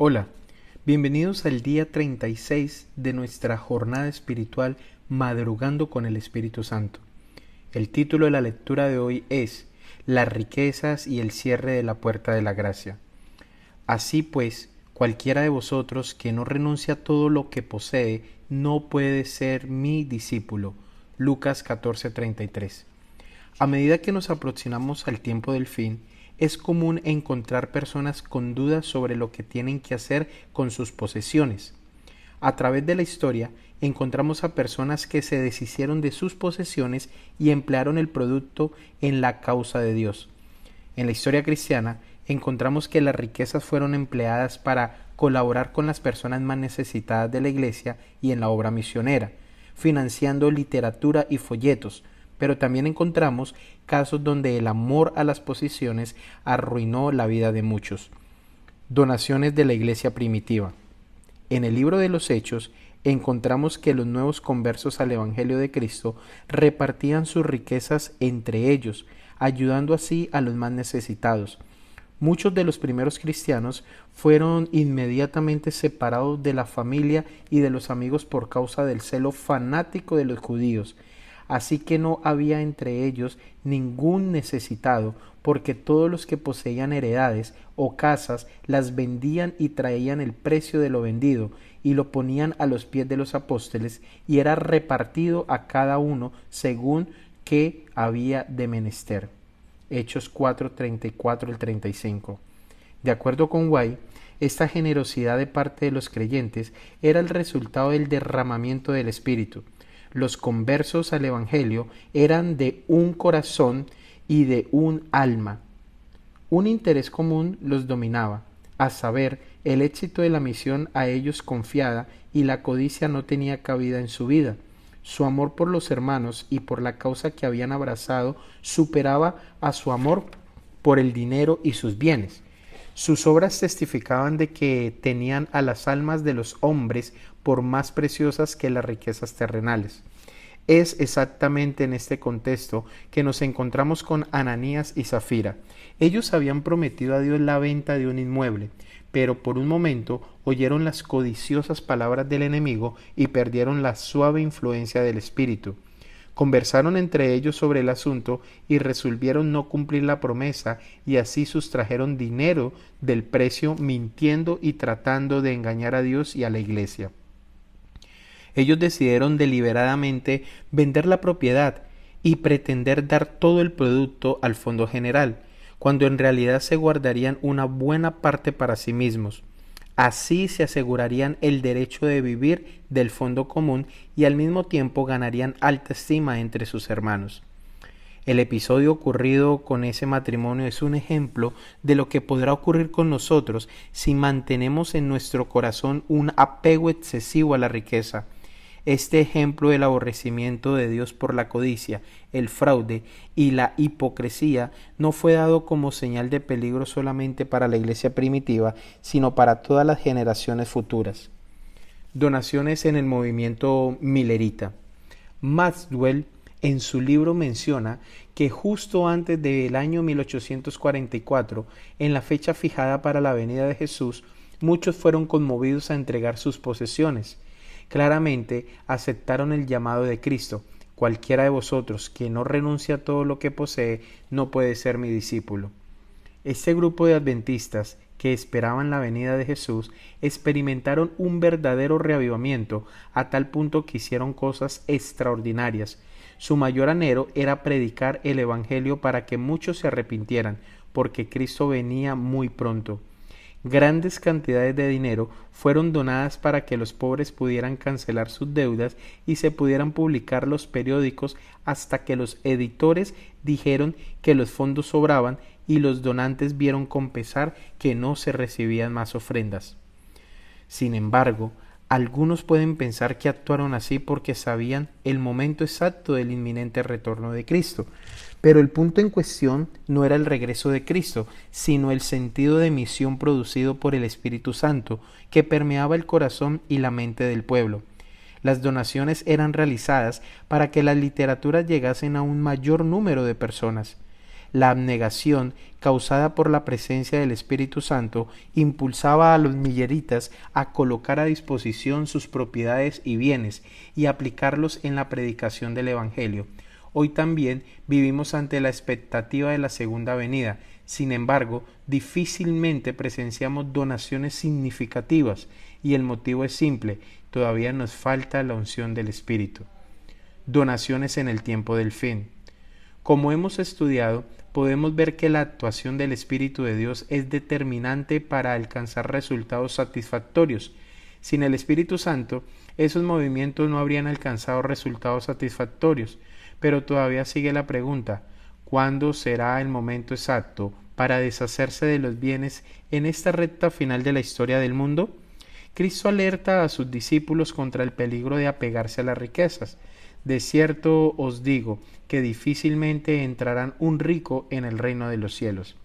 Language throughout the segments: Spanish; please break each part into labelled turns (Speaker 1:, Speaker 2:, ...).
Speaker 1: Hola, bienvenidos al día 36 de nuestra jornada espiritual Madrugando con el Espíritu Santo. El título de la lectura de hoy es Las riquezas y el cierre de la puerta de la gracia. Así pues, cualquiera de vosotros que no renuncia a todo lo que posee no puede ser mi discípulo. Lucas 14:33. A medida que nos aproximamos al tiempo del fin, es común encontrar personas con dudas sobre lo que tienen que hacer con sus posesiones. A través de la historia, encontramos a personas que se deshicieron de sus posesiones y emplearon el producto en la causa de Dios. En la historia cristiana, encontramos que las riquezas fueron empleadas para colaborar con las personas más necesitadas de la iglesia y en la obra misionera, financiando literatura y folletos, pero también encontramos casos donde el amor a las posesiones arruinó la vida de muchos. Donaciones de la iglesia primitiva. En el libro de los Hechos encontramos que los nuevos conversos al Evangelio de Cristo repartían sus riquezas entre ellos, ayudando así a los más necesitados. Muchos de los primeros cristianos fueron inmediatamente separados de la familia y de los amigos por causa del celo fanático de los judíos. Así que no había entre ellos ningún necesitado, porque todos los que poseían heredades o casas las vendían y traían el precio de lo vendido y lo ponían a los pies de los apóstoles, y era repartido a cada uno según que había de menester. Hechos 4:34-35. De acuerdo con White, esta generosidad de parte de los creyentes era el resultado del derramamiento del Espíritu. Los conversos al Evangelio eran de un corazón y de un alma. Un interés común los dominaba, a saber, el éxito de la misión a ellos confiada, y la codicia no tenía cabida en su vida. Su amor por los hermanos y por la causa que habían abrazado superaba a su amor por el dinero y sus bienes. Sus obras testificaban de que tenían a las almas de los hombres por más preciosas que las riquezas terrenales. Es exactamente en este contexto que nos encontramos con Ananías y Zafira. Ellos habían prometido a Dios la venta de un inmueble, pero por un momento oyeron las codiciosas palabras del enemigo y perdieron la suave influencia del Espíritu. Conversaron entre ellos sobre el asunto y resolvieron no cumplir la promesa, y así sustrajeron dinero del precio, mintiendo y tratando de engañar a Dios y a la iglesia. Ellos decidieron deliberadamente vender la propiedad y pretender dar todo el producto al fondo general, cuando en realidad se guardarían una buena parte para sí mismos. Así se asegurarían el derecho de vivir del fondo común y al mismo tiempo ganarían alta estima entre sus hermanos. El episodio ocurrido con ese matrimonio es un ejemplo de lo que podrá ocurrir con nosotros si mantenemos en nuestro corazón un apego excesivo a la riqueza. Este ejemplo del aborrecimiento de Dios por la codicia, el fraude y la hipocresía no fue dado como señal de peligro solamente para la iglesia primitiva, sino para todas las generaciones futuras. Donaciones en el movimiento millerita. Maxwell en su libro menciona que justo antes del año 1844, en la fecha fijada para la venida de Jesús, muchos fueron conmovidos a entregar sus posesiones. Claramente aceptaron el llamado de Cristo: cualquiera de vosotros que no renuncia a todo lo que posee no puede ser mi discípulo. Este grupo de adventistas que esperaban la venida de Jesús experimentaron un verdadero reavivamiento, a tal punto que hicieron cosas extraordinarias. Su mayor anhelo era predicar el Evangelio para que muchos se arrepintieran, porque Cristo venía muy pronto. Grandes cantidades de dinero fueron donadas para que los pobres pudieran cancelar sus deudas y se pudieran publicar los periódicos, hasta que los editores dijeron que los fondos sobraban y los donantes vieron con pesar que no se recibían más ofrendas. Sin embargo, algunos pueden pensar que actuaron así porque sabían el momento exacto del inminente retorno de Cristo. Pero el punto en cuestión no era el regreso de Cristo, sino el sentido de misión producido por el Espíritu Santo, que permeaba el corazón y la mente del pueblo. Las donaciones eran realizadas para que las literaturas llegasen a un mayor número de personas. La abnegación, causada por la presencia del Espíritu Santo, impulsaba a los milleritas a colocar a disposición sus propiedades y bienes y aplicarlos en la predicación del Evangelio. Hoy también vivimos ante la expectativa de la segunda venida. Sin embargo, difícilmente presenciamos donaciones significativas y el motivo es simple: todavía nos falta la unción del Espíritu. Donaciones en el tiempo del fin. Como hemos estudiado, podemos ver que la actuación del Espíritu de Dios es determinante para alcanzar resultados satisfactorios. Sin el Espíritu Santo, esos movimientos no habrían alcanzado resultados satisfactorios. Pero todavía sigue la pregunta: ¿cuándo será el momento exacto para deshacerse de los bienes en esta recta final de la historia del mundo? Cristo alerta a sus discípulos contra el peligro de apegarse a las riquezas. De cierto os digo que difícilmente entrarán un rico en el reino de los cielos.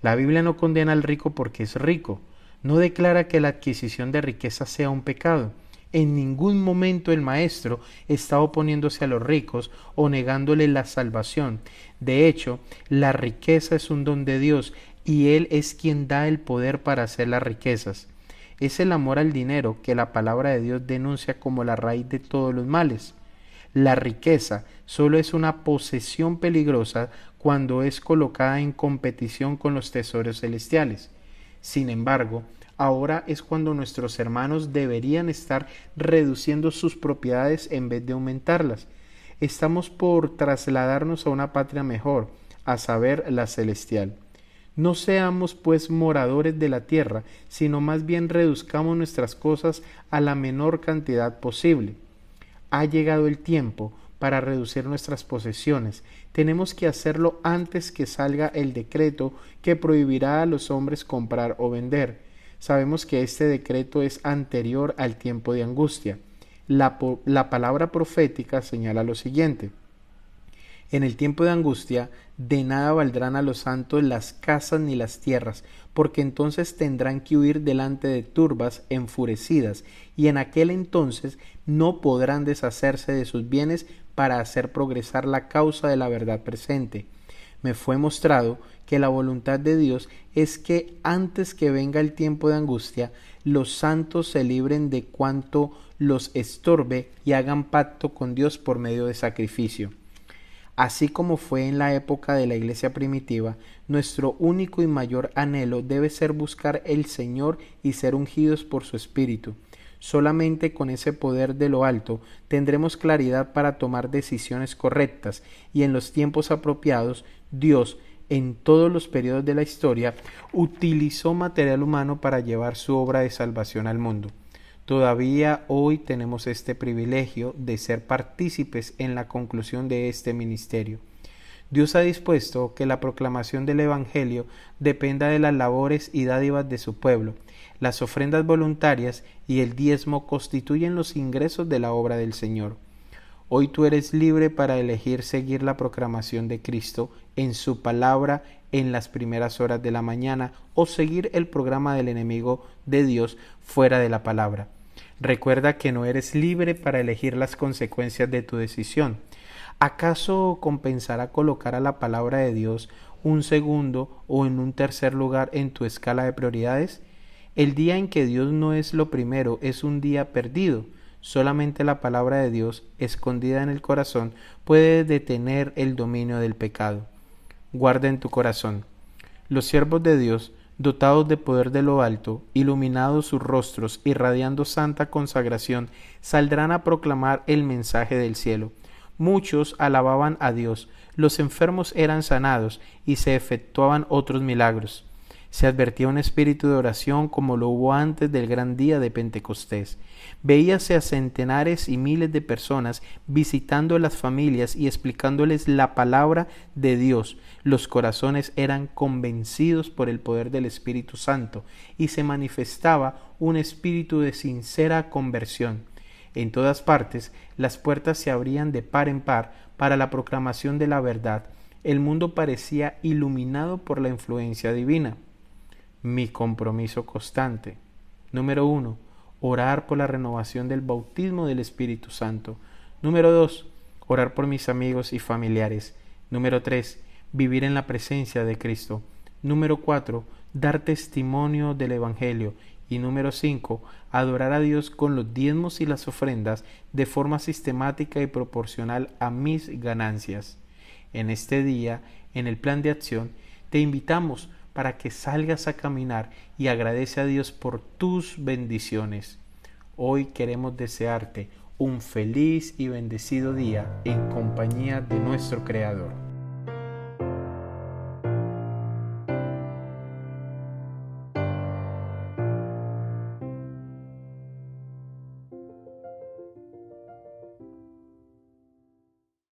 Speaker 1: La Biblia no condena al rico porque es rico, no declara que la adquisición de riquezas sea un pecado. En ningún momento el Maestro está oponiéndose a los ricos o negándole la salvación. De hecho, la riqueza es un don de Dios y Él es quien da el poder para hacer las riquezas. Es el amor al dinero que la palabra de Dios denuncia como la raíz de todos los males. La riqueza solo es una posesión peligrosa cuando es colocada en competición con los tesoros celestiales. Sin embargo, ahora es cuando nuestros hermanos deberían estar reduciendo sus propiedades en vez de aumentarlas. Estamos por trasladarnos a una patria mejor, a saber, la celestial. No seamos pues moradores de la tierra, sino más bien reduzcamos nuestras cosas a la menor cantidad posible. Ha llegado el tiempo para reducir nuestras posesiones. Tenemos que hacerlo antes que salga el decreto que prohibirá a los hombres comprar o vender. Sabemos que este decreto es anterior al tiempo de angustia. La palabra profética señala lo siguiente: en el tiempo de angustia, de nada valdrán a los santos las casas ni las tierras, porque entonces tendrán que huir delante de turbas enfurecidas, y en aquel entonces no podrán deshacerse de sus bienes para hacer progresar la causa de la verdad presente. Me fue mostrado que la voluntad de Dios es que antes que venga el tiempo de angustia, los santos se libren de cuanto los estorbe y hagan pacto con Dios por medio de sacrificio. Así como fue en la época de la iglesia primitiva, nuestro único y mayor anhelo debe ser buscar el Señor y ser ungidos por su Espíritu. Solamente con ese poder de lo alto tendremos claridad para tomar decisiones correctas, y en los tiempos apropiados, Dios, en todos los periodos de la historia, utilizó material humano para llevar su obra de salvación al mundo. Todavía hoy tenemos este privilegio de ser partícipes en la conclusión de este ministerio. Dios ha dispuesto que la proclamación del Evangelio dependa de las labores y dádivas de su pueblo. Las ofrendas voluntarias y el diezmo constituyen los ingresos de la obra del Señor. Hoy tú eres libre para elegir seguir la proclamación de Cristo en su palabra en las primeras horas de la mañana, o seguir el programa del enemigo de Dios fuera de la palabra. Recuerda que no eres libre para elegir las consecuencias de tu decisión. ¿Acaso compensará colocar a la palabra de Dios un segundo o en un tercer lugar en tu escala de prioridades? El día en que Dios no es lo primero es un día perdido. Solamente la palabra de Dios, escondida en el corazón, puede detener el dominio del pecado. Guarda en tu corazón: los siervos de Dios, dotados de poder de lo alto, iluminados sus rostros, irradiando santa consagración, saldrán a proclamar el mensaje del cielo. Muchos alababan a Dios, los enfermos eran sanados y se efectuaban otros milagros. Se advertía un espíritu de oración como lo hubo antes del gran día de Pentecostés. Veíase a centenares y miles de personas visitando las familias y explicándoles la palabra de Dios. Los corazones eran convencidos por el poder del Espíritu Santo y se manifestaba un espíritu de sincera conversión. En todas partes las puertas se abrían de par en par para la proclamación de la verdad. El mundo parecía iluminado por la influencia divina. Mi compromiso constante. Número 1. Orar por la renovación del bautismo del Espíritu Santo. Número 2. Orar por mis amigos y familiares. Número 3. vivir en la presencia de Cristo. Número 4, dar testimonio del Evangelio. Y número 5, adorar a Dios con los diezmos y las ofrendas de forma sistemática y proporcional a mis ganancias. En este día, en el plan de acción, te invitamos para que salgas a caminar y agradece a Dios por tus bendiciones. Hoy queremos desearte un feliz y bendecido día en compañía de nuestro Creador.